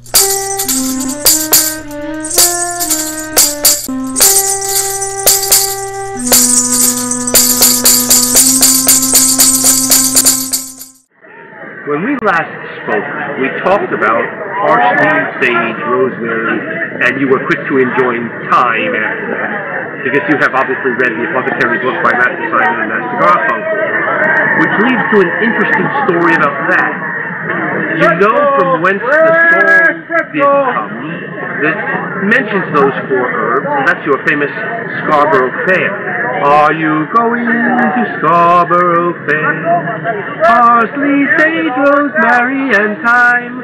When we last spoke, we talked about parsley, sage, rosemary, and you were quick to enjoin thyme after that, because you have obviously read the Apothecary book by Master Simon and Master Garfunkel, which leads to an interesting story about that. You know from whence the song did come that mentions those four herbs, and that's your famous Scarborough Fair. Are you going to Scarborough Fair? Parsley, sage, rosemary, and thyme.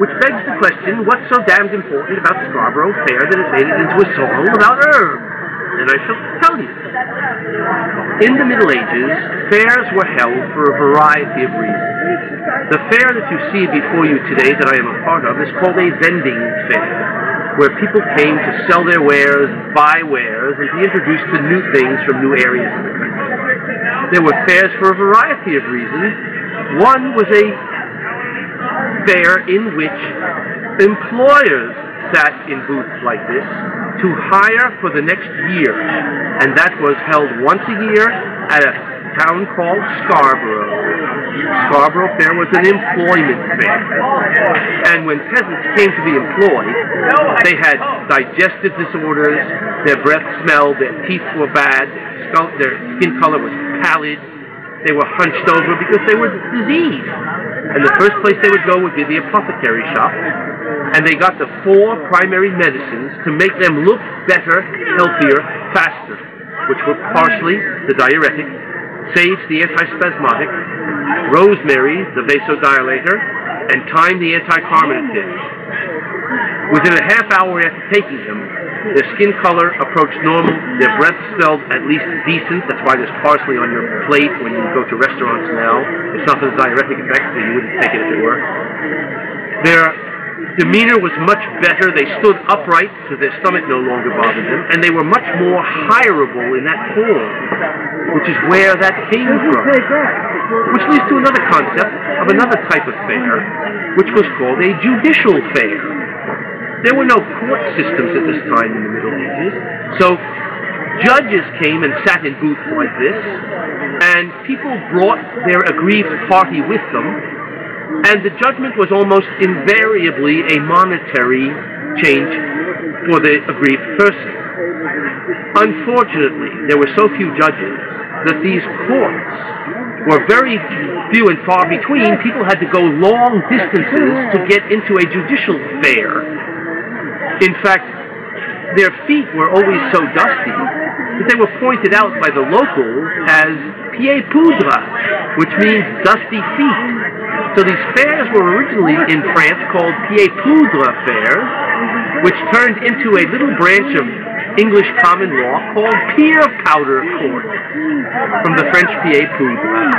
Which begs the question, what's so damned important about Scarborough Fair that it made it into a song about herbs? And I shall tell you. In the Middle Ages, fairs were held for a variety of reasons. The fair that you see before you today that I am a part of is called a vending fair, where people came to sell their wares, buy wares, and be introduced to new things from new areas of the country. There were fairs for a variety of reasons. One was a fair in which employers sat in booths like this to hire for the next year, and that was held once a year at a town called Scarborough. Scarborough Fair was an employment fair, and when peasants came to be employed, they had digestive disorders, their breath smelled, their teeth were bad, their skin color was pallid, they were hunched over because they were diseased. And the first place they would go would be the apothecary shop, and they got the four primary medicines to make them look better, healthier, faster, which were parsley, the diuretic, sage, the antispasmodic, rosemary, the vasodilator, and thyme, the anticarminative. Within a half hour after taking them, their skin color approached normal, their breath smelled at least decent. That's why there's parsley on your plate when you go to restaurants now. It's not for the diuretic effect, so you wouldn't take it if it were. Their demeanor was much better. They stood upright, so their stomach no longer bothered them, and they were much more hireable in that form, which is where that came from. Which leads to another concept of another type of fair, which was called a judicial fair. There were no court systems at this time in the Middle Ages, so judges came and sat in booths like this, and people brought their aggrieved party with them, and the judgment was almost invariably a monetary change for the aggrieved person. Unfortunately, there were so few judges that these courts were very few and far between. People had to go long distances to get into a judicial fair. In fact, their feet were always so dusty that they were pointed out by the locals as pieds poudres, which means dusty feet. So these fairs were originally in France called pieds poudres fairs, which turned into a little branch of English common law called pier powder court, from the French pieds poudres.